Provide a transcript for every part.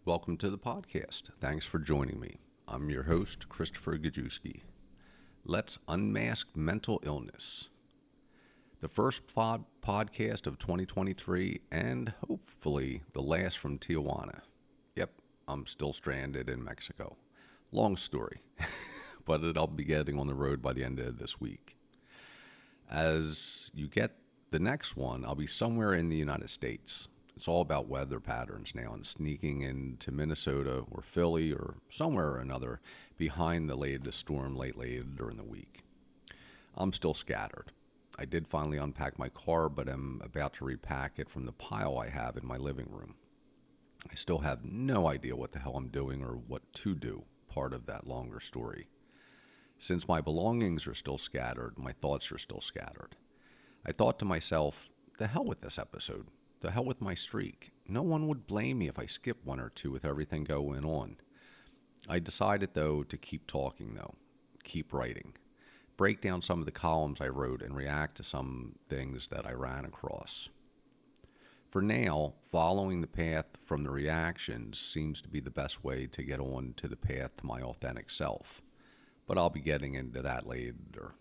Welcome to the podcast. Thanks for joining me. I'm your host, Christopher Gajewski. Let's unmask mental illness. The first podcast of 2023 and hopefully the last from Tijuana. Yep, I'm still stranded in Mexico. Long story, but I'll be getting on the road by the end of this week. As you get the next one, I'll be somewhere in the United States. It's all about weather patterns now and sneaking into Minnesota or Philly or somewhere or another behind the latest storm late during the week. I'm still scattered. I did finally unpack my car, but I'm about to repack it from the pile I have in my living room. I still have no idea what the hell I'm doing or what to do, part of that longer story. Since my belongings are still scattered, my thoughts are still scattered. I thought to myself, the hell with this episode. The hell with my streak. No one would blame me if I skipped one or two with everything going on. I decided, though, to keep talking, keep writing. Break down some of the columns I wrote and react to some things that I ran across. For now, following the path from the reactions seems to be the best way to get on to the path to my authentic self. But I'll be getting into that later.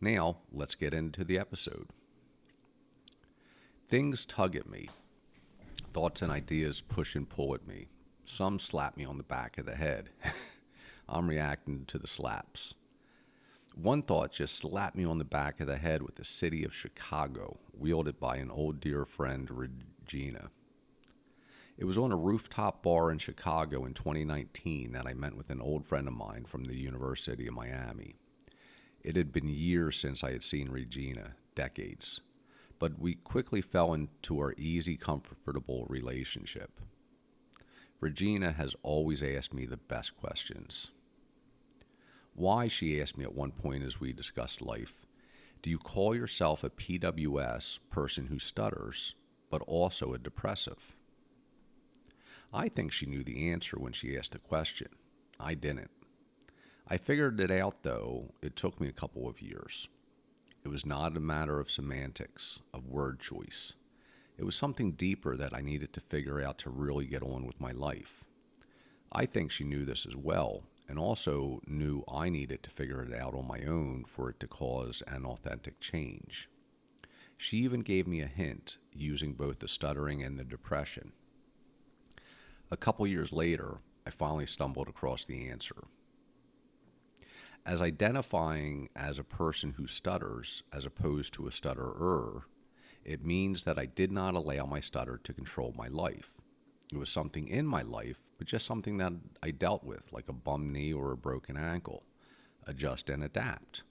Now, let's get into the episode. Things tug at me. Thoughts and ideas push and pull at me. Some slap me on the back of the head. I'm reacting to the slaps. One thought just slapped me on the back of the head with the city of Chicago, wielded by an old dear friend, Regina. It was on a rooftop bar in Chicago in 2019 that I met with an old friend of mine from the University of Miami. It had been years since I had seen Regina, decades. But we quickly fell into our easy, comfortable relationship. Regina has always asked me the best questions. Why, she asked me at one point as we discussed life, do you call yourself a PWS, person who stutters, but also a depressive? I think she knew the answer when she asked the question. I didn't. I figured it out, though. It took me a couple of years. It was not a matter of semantics, of word choice. It was something deeper that I needed to figure out to really get on with my life. I think she knew this as well, and also knew I needed to figure it out on my own for it to cause an authentic change. She even gave me a hint, using both the stuttering and the depression. A couple years later, I finally stumbled across the answer. As identifying as a person who stutters as opposed to a stutterer, it means that I did not allow my stutter to control my life. It was something in my life, but just something that I dealt with, like a bum knee or a broken ankle. Adjust and adapt.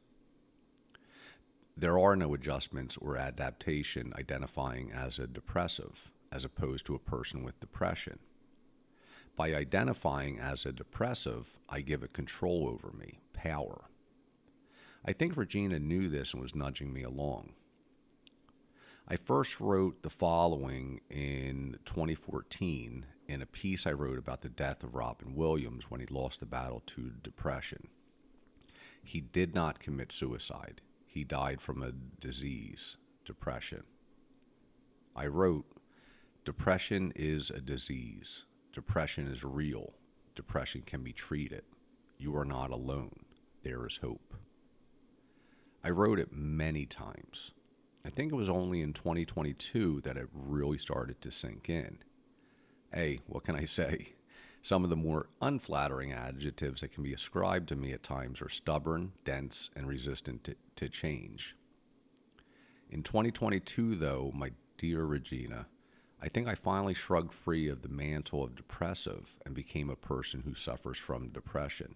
There are no adjustments or adaptation identifying as a depressive, as opposed to a person with depression. By identifying as a depressive, I give it control over me, power. I think Regina knew this and was nudging me along. I first wrote the following in 2014 in a piece I wrote about the death of Robin Williams when he lost the battle to depression. He did not commit suicide. He died from a disease, depression. I wrote, "Depression is a disease. Depression is real. Depression can be treated. You are not alone. There is hope." I wrote it many times. I think it was only in 2022 that it really started to sink in. Hey, what can I say? Some of the more unflattering adjectives that can be ascribed to me at times are stubborn, dense, and resistant to change. In 2022, though, my dear Regina, I think I finally shrugged free of the mantle of depressive and became a person who suffers from depression.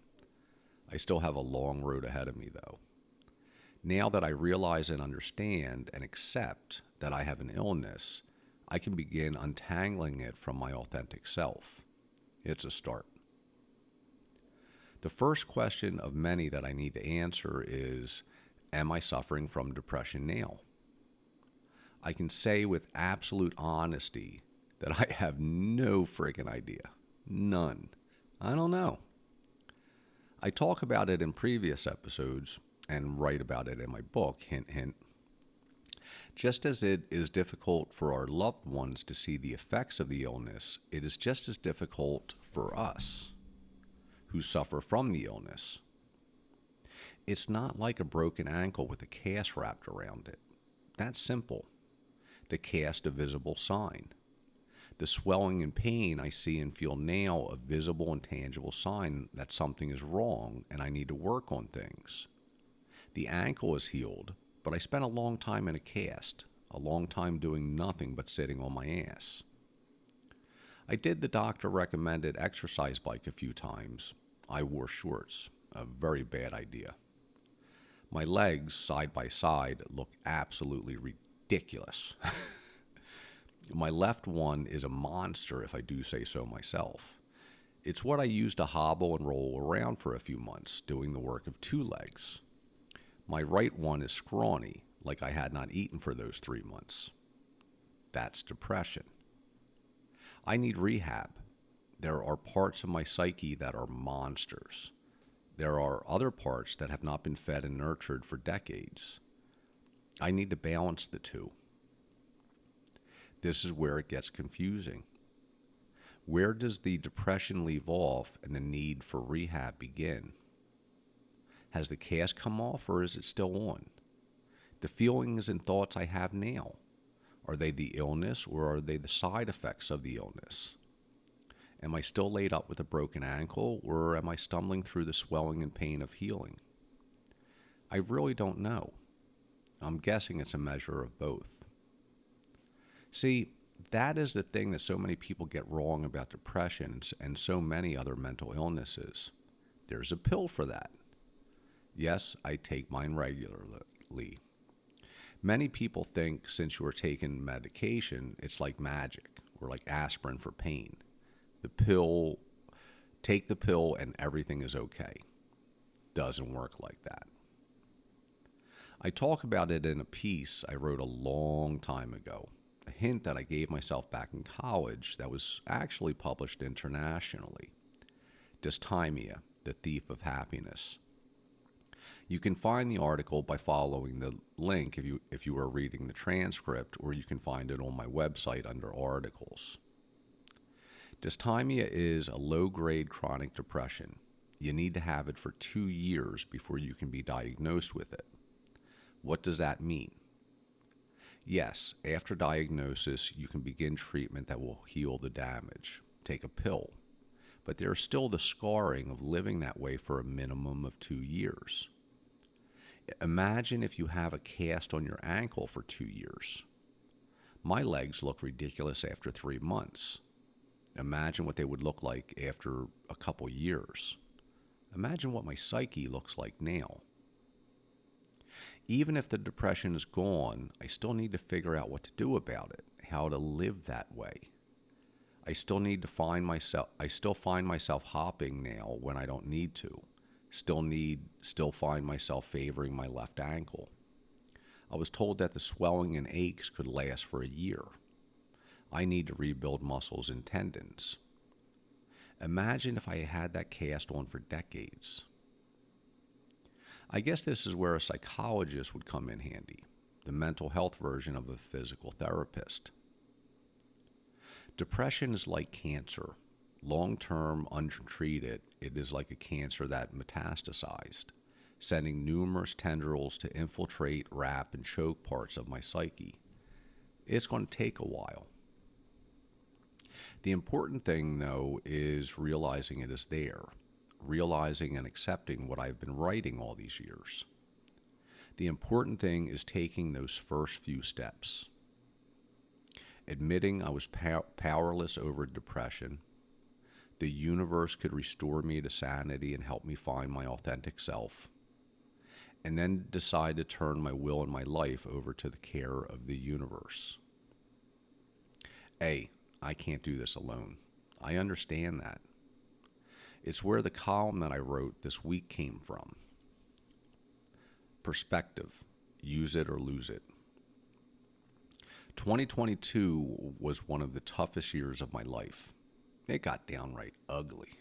I still have a long road ahead of me, though. Now that I realize and understand and accept that I have an illness, I can begin untangling it from my authentic self. It's a start. The first question of many that I need to answer is, am I suffering from depression now? I can say with absolute honesty that I have no friggin' idea. None. I don't know. I talk about it in previous episodes and write about it in my book, hint, hint. Just as it is difficult for our loved ones to see the effects of the illness, it is just as difficult for us who suffer from the illness. It's not like a broken ankle with a cast wrapped around it. That's simple. The cast a visible sign. The swelling and pain I see and feel now a visible and tangible sign that something is wrong and I need to work on things. The ankle is healed, but I spent a long time in a cast, a long time doing nothing but sitting on my ass. I did the doctor recommended exercise bike a few times. I wore shorts, a very bad idea. My legs, side by side, look absolutely ridiculous. My left one is a monster, if I do say so myself. It's what I use to hobble and roll around for a few months, doing the work of two legs. My right one is scrawny, like I had not eaten for those 3 months. That's depression. I need rehab. There are parts of my psyche that are monsters. There are other parts that have not been fed and nurtured for decades. I need to balance the two. This is where it gets confusing. Where does the depression leave off and the need for rehab begin? Has the cast come off or is it still on? The feelings and thoughts I have now, are they the illness or are they the side effects of the illness? Am I still laid up with a broken ankle or am I stumbling through the swelling and pain of healing? I really don't know. I'm guessing it's a measure of both. See, that is the thing that so many people get wrong about depression and so many other mental illnesses. There's a pill for that. Yes, I take mine regularly. Many people think since you are taking medication, it's like magic or like aspirin for pain. Take the pill and everything is okay. Doesn't work like that. I talk about it in a piece I wrote a long time ago, a hint that I gave myself back in college that was actually published internationally. Dysthymia, the thief of happiness. You can find the article by following the link if you are reading the transcript, or you can find it on my website under articles. Dysthymia is a low-grade chronic depression. You need to have it for 2 years before you can be diagnosed with it. What does that mean? Yes, after diagnosis, you can begin treatment that will heal the damage. Take a pill. But there's still the scarring of living that way for a minimum of 2 years. Imagine if you have a cast on your ankle for 2 years. My legs look ridiculous after 3 months. Imagine what they would look like after a couple years. Imagine what my psyche looks like now. Even if the depression is gone, I still need to figure out what to do about it, how to live that way. I still find myself hopping now when I don't need to. Still find myself favoring my left ankle. I was told that the swelling and aches could last for a year. I need to rebuild muscles and tendons. Imagine if I had that cast on for decades. I guess this is where a psychologist would come in handy, the mental health version of a physical therapist. Depression is like cancer. Long-term, untreated, it is like a cancer that metastasized, sending numerous tendrils to infiltrate, wrap, and choke parts of my psyche. It's going to take a while. The important thing, though, is realizing it is there, realizing and accepting what I've been writing all these years. The important thing is taking those first few steps. Admitting I was powerless over depression. The universe could restore me to sanity and help me find my authentic self. And then decide to turn my will and my life over to the care of the universe. I can't do this alone. I understand that. It's where the column that I wrote this week came from. Perspective. Use it or lose it. 2022 was one of the toughest years of my life. It got downright ugly.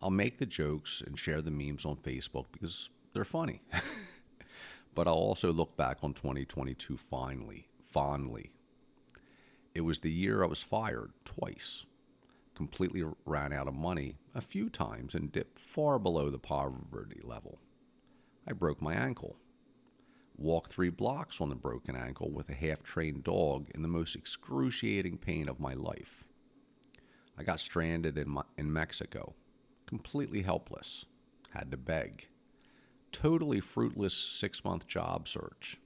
I'll make the jokes and share the memes on Facebook because they're funny. But I'll also look back on 2022 fondly. It was the year I was fired twice, completely ran out of money a few times, and dipped far below the poverty level. I broke my ankle. Walked 3 blocks on the broken ankle with a half-trained dog in the most excruciating pain of my life. I got stranded in Mexico, completely helpless, had to beg. Totally fruitless 6-month job search.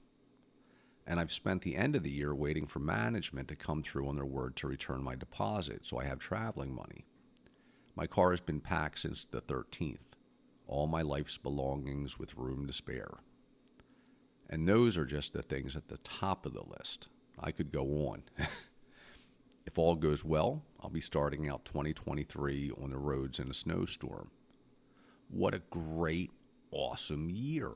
And I've spent the end of the year waiting for management to come through on their word to return my deposit so I have traveling money. My car has been packed since the 13th, all my life's belongings with room to spare. And those are just the things at the top of the list. I could go on. If all goes well, I'll be starting out 2023 on the roads in a snowstorm. What a great, awesome year.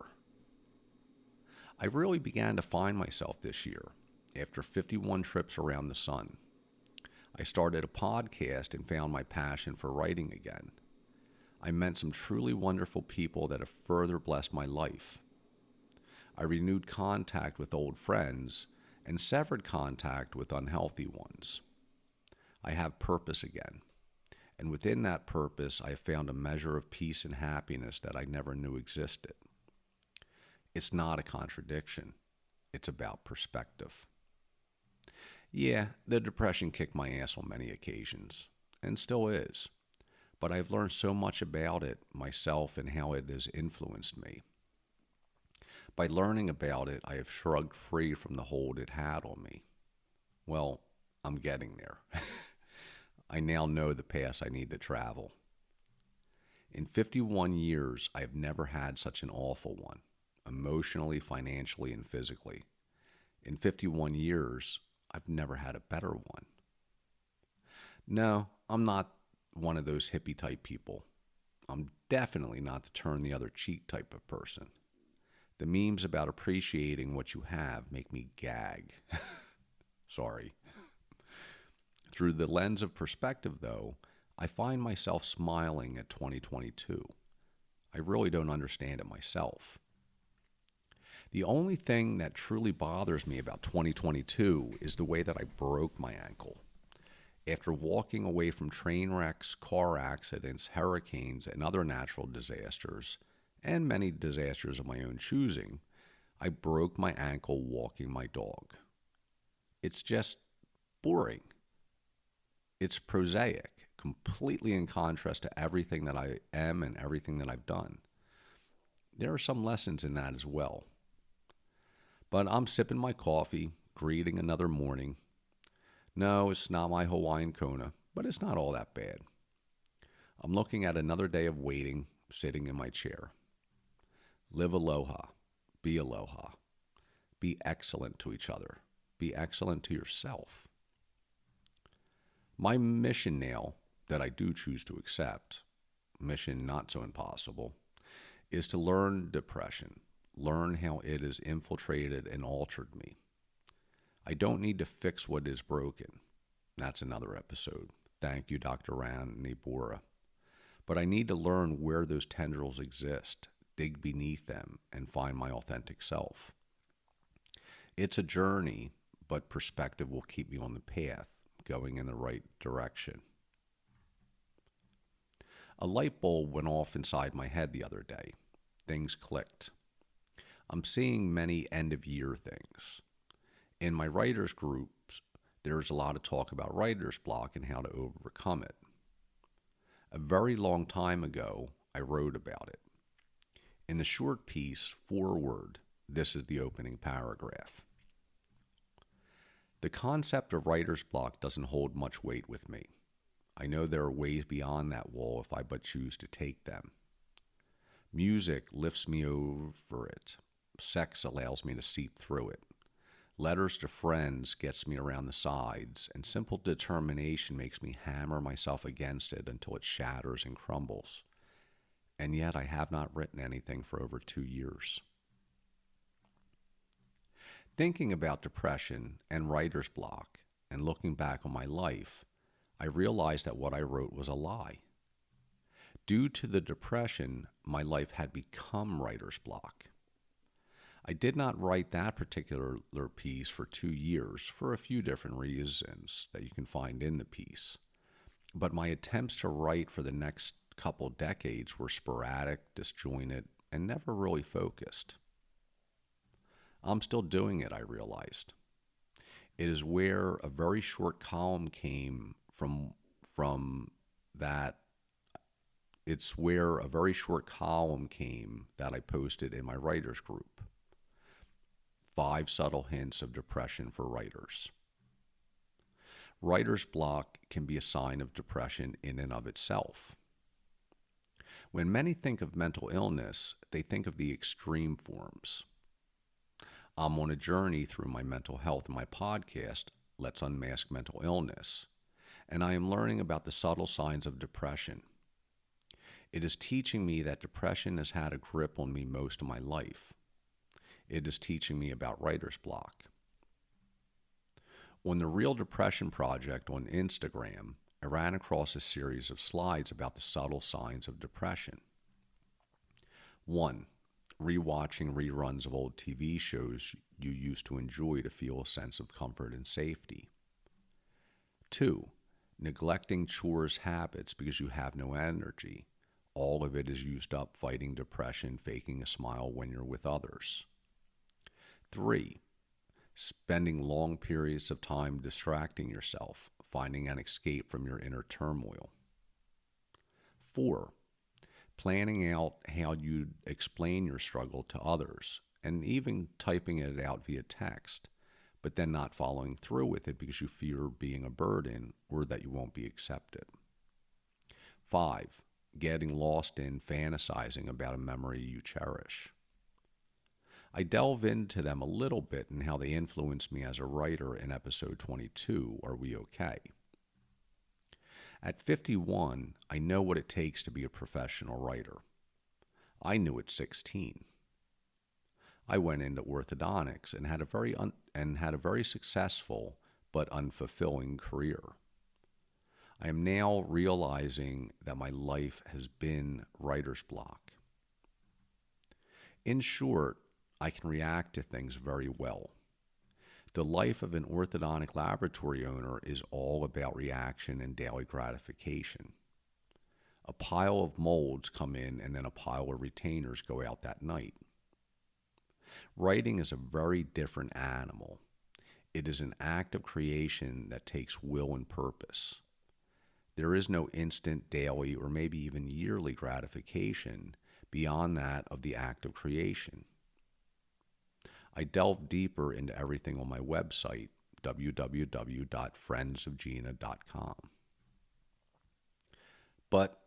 I really began to find myself this year after 51 trips around the sun. I started a podcast and found my passion for writing again. I met some truly wonderful people that have further blessed my life. I renewed contact with old friends and severed contact with unhealthy ones. I have purpose again, and within that purpose, I have found a measure of peace and happiness that I never knew existed. It's not a contradiction. It's about perspective. Yeah, the depression kicked my ass on many occasions, and still is, but I've learned so much about it myself and how it has influenced me. By learning about it, I have shrugged free from the hold it had on me. Well, I'm getting there. I now know the path I need to travel. In 51 years, I have never had such an awful one, emotionally, financially, and physically. In 51 years, I've never had a better one. No, I'm not one of those hippie type people. I'm definitely not the turn the other cheek type of person. The memes about appreciating what you have make me gag. Sorry. Through the lens of perspective, though, I find myself smiling at 2022. I really don't understand it myself. The only thing that truly bothers me about 2022 is the way that I broke my ankle. After walking away from train wrecks, car accidents, hurricanes, and other natural disasters, and many disasters of my own choosing, I broke my ankle walking my dog. It's just boring. It's prosaic, completely in contrast to everything that I am and everything that I've done. There are some lessons in that as well. But I'm sipping my coffee, greeting another morning. No, it's not my Hawaiian Kona, but it's not all that bad. I'm looking at another day of waiting, sitting in my chair. Live aloha. Be aloha. Be excellent to each other. Be excellent to yourself. My mission now, that I do choose to accept, mission not so impossible, is to learn depression, learn how it has infiltrated and altered me. I don't need to fix what is broken. That's another episode. Thank you, Dr. Ran Nibora. But I need to learn where those tendrils exist, dig beneath them, and find my authentic self. It's a journey, but perspective will keep me on the path, going in the right direction. A light bulb went off inside my head the other day. Things clicked. I'm seeing many end-of-year things. In my writers' groups, there's a lot of talk about writer's block and how to overcome it. A very long time ago, I wrote about it. In the short piece, Forward, this is the opening paragraph. The concept of writer's block doesn't hold much weight with me. I know there are ways beyond that wall if I but choose to take them. Music lifts me over it. Sex allows me to seep through it. Letters to friends gets me around the sides, and simple determination makes me hammer myself against it until it shatters and crumbles. And yet I have not written anything for over 2 years. Thinking about depression and writer's block and looking back on my life, I realized that what I wrote was a lie. Due to the depression, my life had become writer's block. I did not write that particular piece for 2 years for a few different reasons that you can find in the piece. But my attempts to write for the next couple decades were sporadic, disjointed, and never really focused. I'm still doing it, I realized. It is where a very short column came from that. It's where a very short column came that I posted in my writers group. 5 subtle hints of depression for writers. Writer's block can be a sign of depression in and of itself. When many think of mental illness, they think of the extreme forms. I'm on a journey through my mental health in my podcast, Let's Unmask Mental Illness, and I am learning about the subtle signs of depression. It is teaching me that depression has had a grip on me most of my life. It is teaching me about writer's block. On the Real Depression Project on Instagram, I ran across a series of slides about the subtle signs of depression. 1. Rewatching reruns of old TV shows you used to enjoy to feel a sense of comfort and safety. 2. Neglecting chores habits because you have no energy. All of it is used up fighting depression, faking a smile when you're with others. 3. Spending long periods of time distracting yourself, finding an escape from your inner turmoil. 4. Planning out how you'd explain your struggle to others, and even typing it out via text, but then not following through with it because you fear being a burden or that you won't be accepted. 5. Getting lost in fantasizing about a memory you cherish. I delve into them a little bit and how they influenced me as a writer in episode 22, Are We Okay? At 51, I know what it takes to be a professional writer. I knew at 16. I went into orthodontics and had a very successful but unfulfilling career. I am now realizing that my life has been writer's block. In short, I can react to things very well. The life of an orthodontic laboratory owner is all about reaction and daily gratification. A pile of molds come in and then a pile of retainers go out that night. Writing is a very different animal. It is an act of creation that takes will and purpose. There is no instant, daily, or maybe even yearly gratification beyond that of the act of creation. I delve deeper into everything on my website, www.friendsofgina.com. But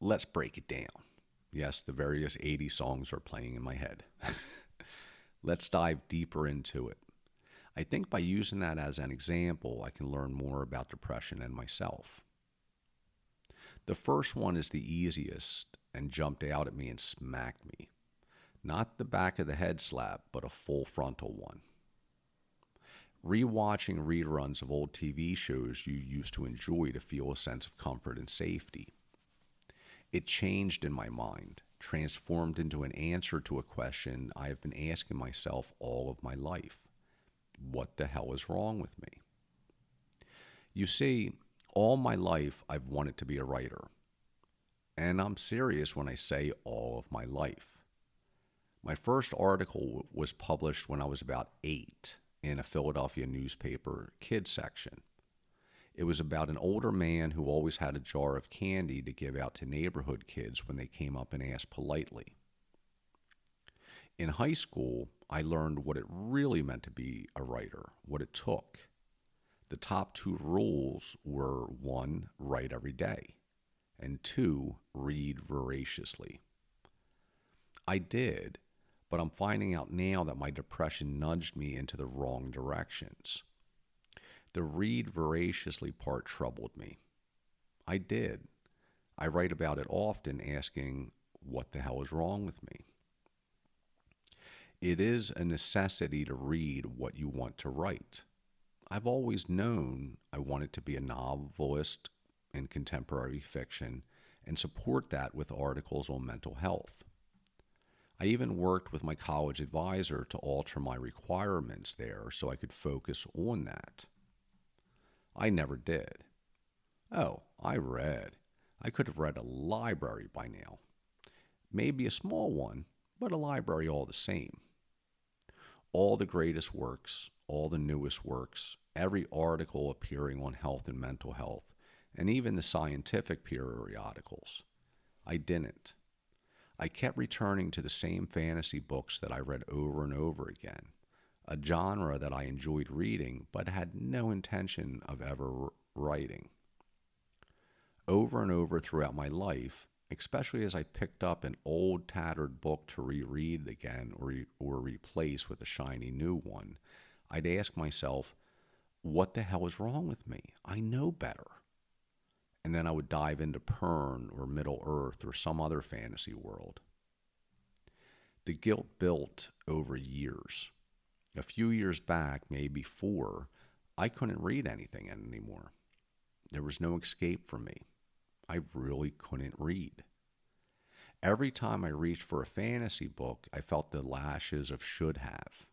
let's break it down. Yes, the various 80 songs are playing in my head. Let's dive deeper into it. I think by using that as an example, I can learn more about depression and myself. The first one is the easiest and jumped out at me and smacked me. Not the back of the head slap, but a full frontal one. Rewatching reruns of old TV shows you used to enjoy to feel a sense of comfort and safety. It changed in my mind, transformed into an answer to a question I have been asking myself all of my life. What the hell is wrong with me? You see, all my life I've wanted to be a writer. And I'm serious when I say all of my life. My first article was published when I was about 8 in a Philadelphia newspaper kids section. It was about an older man who always had a jar of candy to give out to neighborhood kids when they came up and asked politely. In high school, I learned what it really meant to be a writer, what it took. The top 2 rules were 1, write every day, and 2, read voraciously. I did, but I'm finding out now that my depression nudged me into the wrong directions. The read voraciously part troubled me. I did. I write about it often, asking, what the hell is wrong with me? It is a necessity to read what you want to write. I've always known I wanted to be a novelist in contemporary fiction and support that with articles on mental health. I even worked with my college advisor to alter my requirements there so I could focus on that. I never did. Oh, I read. I could have read a library by now. Maybe a small one, but a library all the same. All the greatest works, all the newest works, every article appearing on health and mental health, and even the scientific periodicals. I didn't. I kept returning to the same fantasy books that I read over and over again, a genre that I enjoyed reading but had no intention of ever writing. Over and over throughout my life, especially as I picked up an old tattered book to reread again or replace with a shiny new one, I'd ask myself, what the hell is wrong with me? I know better. And then I would dive into Pern or Middle Earth or some other fantasy world. The guilt built over years. A few years back, maybe 4, I couldn't read anything anymore. There was no escape from me. I really couldn't read. Every time I reached for a fantasy book, I felt the lashes of should have.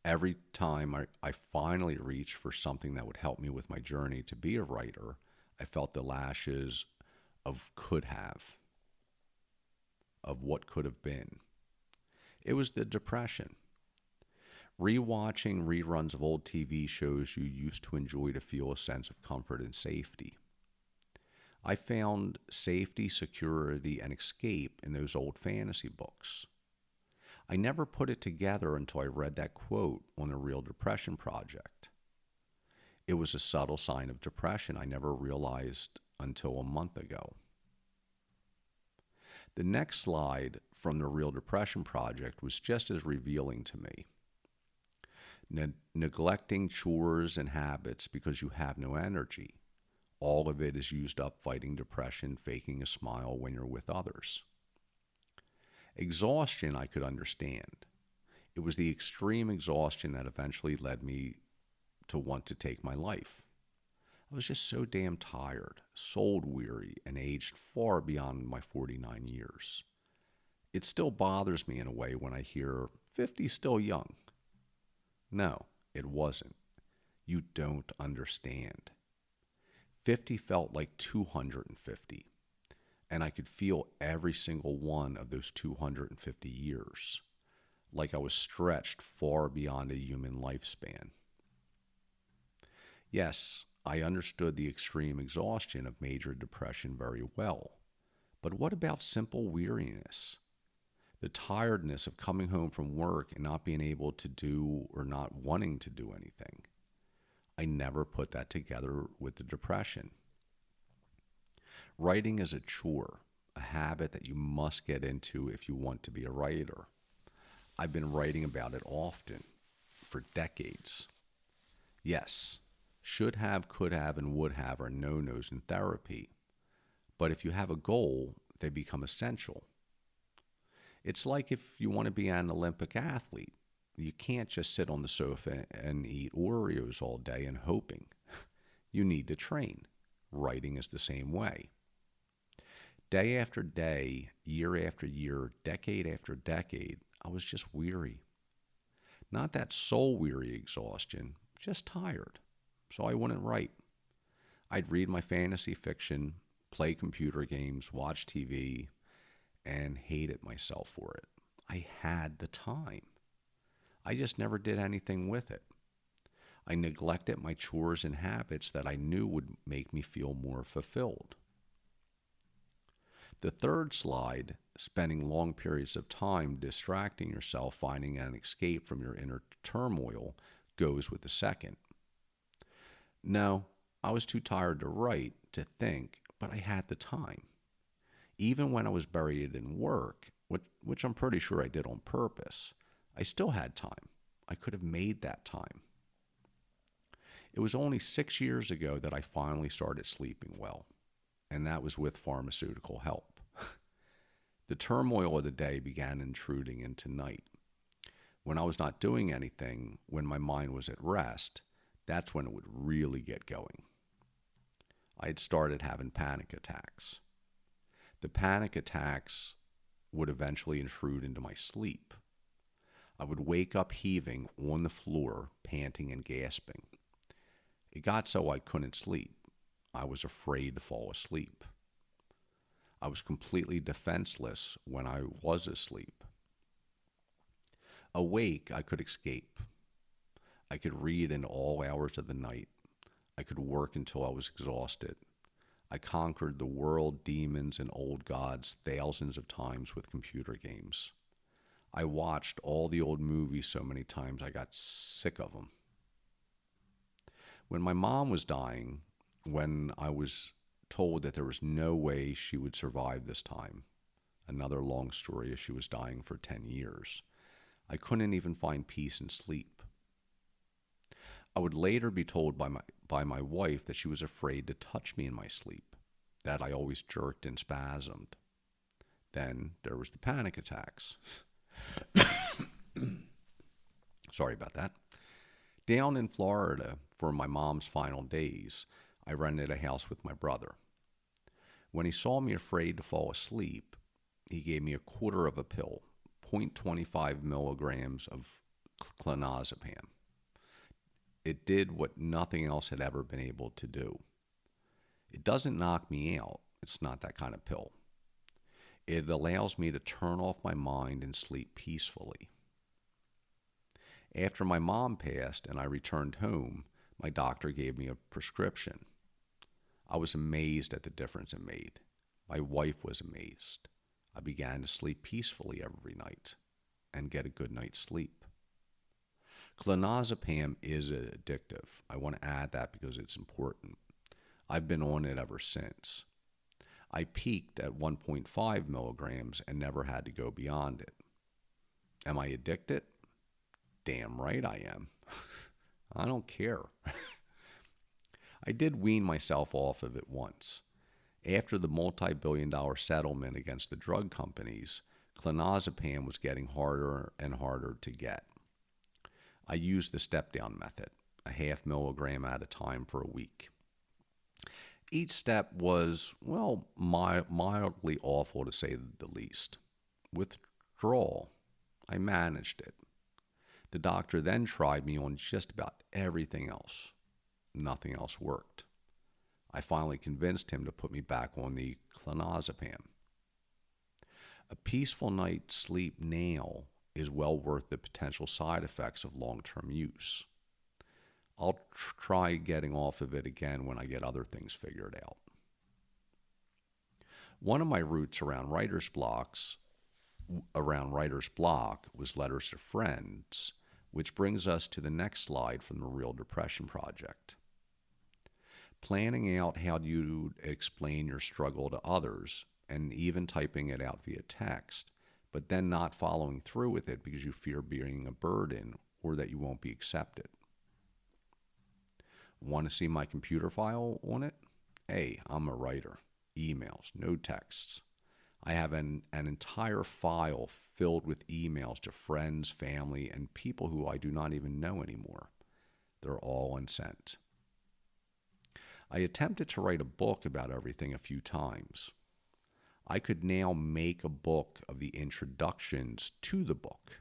Every time I finally reached for something that would help me with my journey to be a writer, I felt the lashes of could have, of what could have been. It was the depression. Rewatching reruns of old TV shows you used to enjoy to feel a sense of comfort and safety. I found safety, security, and escape in those old fantasy books. I never put it together until I read that quote on the Real Depression Project. It was a subtle sign of depression I never realized until a month ago. The next slide from the Real Depression Project was just as revealing to me. Neglecting chores and habits because you have no energy. All of it is used up fighting depression, faking a smile when you're with others. Exhaustion I could understand. It was the extreme exhaustion that eventually led me to want to take my life. I was just so damn tired, soul weary, and aged far beyond my 49 years. It still bothers me in a way when I hear 50 still young. No, it wasn't. You don't understand. 50 felt like 250, and I could feel every single one of those 250 years, like I was stretched far beyond a human lifespan. Yes, I understood the extreme exhaustion of major depression very well, but what about simple weariness? The tiredness of coming home from work and not being able to do or not wanting to do anything. I never put that together with the depression. Writing is a chore, a habit that you must get into if you want to be a writer. I've been writing about it often, for decades. Yes, should have, could have, and would have are no-nos in therapy. But if you have a goal, they become essential. It's like if you want to be an Olympic athlete. You can't just sit on the sofa and eat Oreos all day and hoping. You need to train. Writing is the same way. Day after day, year after year, decade after decade, I was just weary. Not that soul-weary exhaustion, just tired. So I wouldn't write. I'd read my fantasy fiction, play computer games, watch TV, and hated myself for it. I had the time. I just never did anything with it. I neglected my chores and habits that I knew would make me feel more fulfilled. The third slide, spending long periods of time distracting yourself, finding an escape from your inner turmoil, goes with the second. No, I was too tired to write, to think, but I had the time. Even when I was buried in work, which I'm pretty sure I did on purpose, I still had time. I could have made that time. It was only 6 years ago that I finally started sleeping well, and that was with pharmaceutical help. The turmoil of the day began intruding into night. When I was not doing anything, when my mind was at rest, that's when it would really get going. I had started having panic attacks. The panic attacks would eventually intrude into my sleep. I would wake up heaving on the floor, panting and gasping. It got so I couldn't sleep. I was afraid to fall asleep. I was completely defenseless when I was asleep. Awake, I could escape. I could read in all hours of the night. I could work until I was exhausted. I conquered the world, demons, and old gods thousands of times with computer games. I watched all the old movies so many times I got sick of them. When my mom was dying, when I was told that there was no way she would survive this time, another long story as she was dying for 10 years, I couldn't even find peace and sleep. I would later be told by my wife that she was afraid to touch me in my sleep, that I always jerked and spasmed. Then there was the panic attacks. Sorry about that. Down in Florida, for my mom's final days, I rented a house with my brother. When he saw me afraid to fall asleep, he gave me a quarter of a pill, 0.25 milligrams of clonazepam. It did what nothing else had ever been able to do. It doesn't knock me out. It's not that kind of pill. It allows me to turn off my mind and sleep peacefully. After my mom passed and I returned home, my doctor gave me a prescription. I was amazed at the difference it made. My wife was amazed. I began to sleep peacefully every night and get a good night's sleep. Clonazepam is addictive. I want to add that because it's important. I've been on it ever since. I peaked at 1.5 milligrams and never had to go beyond it. Am I addicted? Damn right I am. I don't care. I did wean myself off of it once. After the multi-billion-dollar settlement against the drug companies, clonazepam was getting harder and harder to get. I used the step-down method, a half milligram at a time for a week. Each step was, well, mildly awful to say the least. Withdrawal, I managed it. The doctor then tried me on just about everything else. Nothing else worked. I finally convinced him to put me back on the clonazepam. A peaceful night's sleep now is well worth the potential side effects of long-term use. I'll try getting off of it again when I get other things figured out. One of my routes around writer's block was letters to friends, which brings us to the next slide from the Real Depression Project. Planning out how you explain your struggle to others and even typing it out via text, but then not following through with it because you fear being a burden or that you won't be accepted. Want to see my computer file on it? Hey, I'm a writer. Emails, no texts. I have an entire file filled with emails to friends, family, and people who I do not even know anymore. They're all unsent. I attempted to write a book about everything a few times. I could now make a book of the introductions to the book.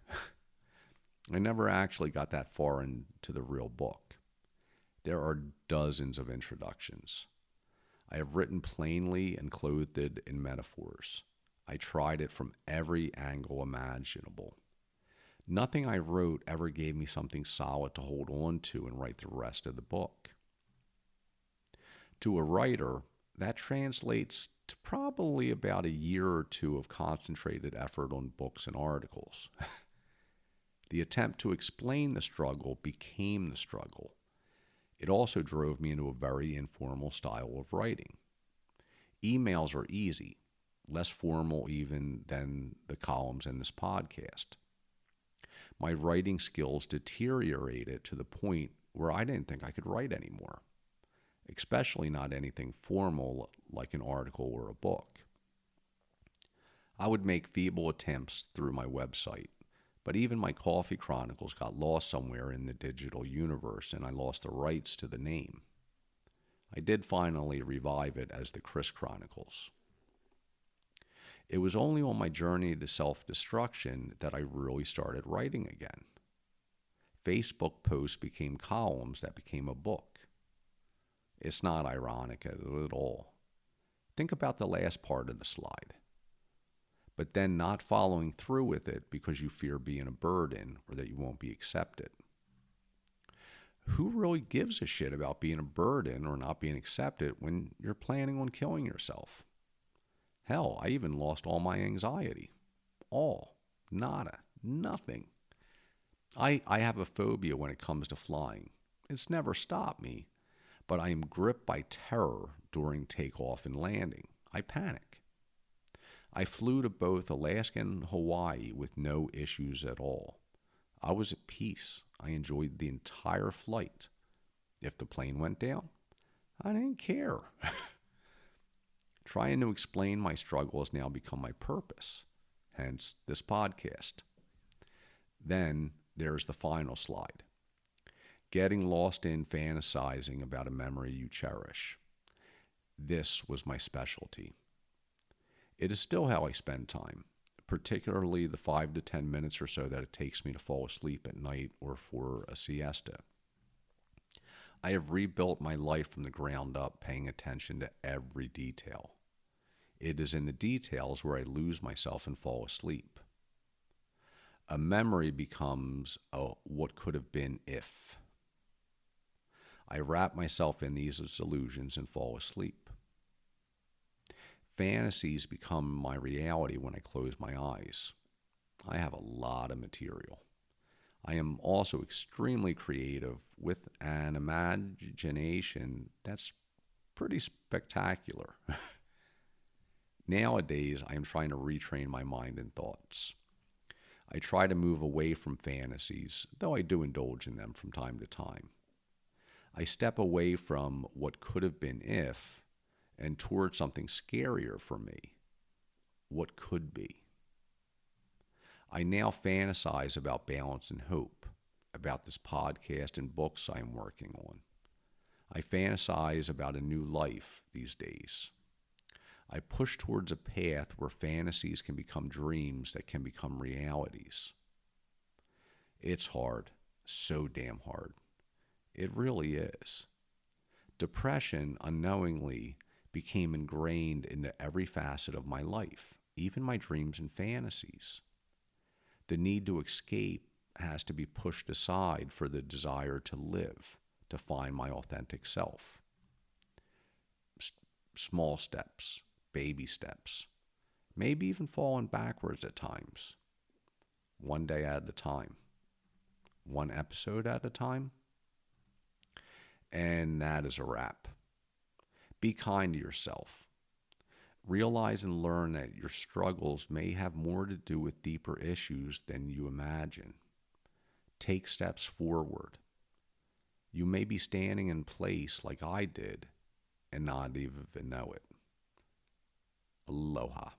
I never actually got that far into the real book. There are dozens of introductions. I have written plainly and clothed it in metaphors. I tried it from every angle imaginable. Nothing I wrote ever gave me something solid to hold on to and write the rest of the book. To a writer, that translates to probably about a year or two of concentrated effort on books and articles. The attempt to explain the struggle became the struggle. It also drove me into a very informal style of writing. Emails are easy, less formal even than the columns in this podcast. My writing skills deteriorated to the point where I didn't think I could write anymore, especially not anything formal like an article or a book. I would make feeble attempts through my website, but even my coffee chronicles got lost somewhere in the digital universe and I lost the rights to the name. I did finally revive it as the Chris Chronicles. It was only on my journey to self-destruction that I really started writing again. Facebook posts became columns that became a book. It's not ironic at all. Think about the last part of the slide. But then not following through with it because you fear being a burden or that you won't be accepted. Who really gives a shit about being a burden or not being accepted when you're planning on killing yourself? Hell, I even lost all my anxiety. All. Nada. Nothing. I have a phobia when it comes to flying. It's never stopped me, but I am gripped by terror during takeoff and landing. I panic. I flew to both Alaska and Hawaii with no issues at all. I was at peace. I enjoyed the entire flight. If the plane went down, I didn't care. Trying to explain my struggle has now become my purpose, hence this podcast. Then there's the final slide. Getting lost in fantasizing about a memory you cherish. This was my specialty. It is still how I spend time, particularly the 5 to 10 minutes or so that it takes me to fall asleep at night or for a siesta. I have rebuilt my life from the ground up, paying attention to every detail. It is in the details where I lose myself and fall asleep. A memory becomes a what could have been if. I wrap myself in these illusions and fall asleep. Fantasies become my reality when I close my eyes. I have a lot of material. I am also extremely creative with an imagination that's pretty spectacular. Nowadays, I am trying to retrain my mind and thoughts. I try to move away from fantasies, though I do indulge in them from time to time. I step away from what could have been if and toward something scarier for me, what could be. I now fantasize about balance and hope, about this podcast and books I am working on. I fantasize about a new life these days. I push towards a path where fantasies can become dreams that can become realities. It's hard, so damn hard. It really is. Depression, unknowingly, became ingrained into every facet of my life, even my dreams and fantasies. The need to escape has to be pushed aside for the desire to live, to find my authentic self. Small steps, baby steps, maybe even falling backwards at times. One day at a time, one episode at a time. And that is a wrap. Be kind to yourself. Realize and learn that your struggles may have more to do with deeper issues than you imagine. Take steps forward. You may be standing in place like I did and not even know it. Aloha.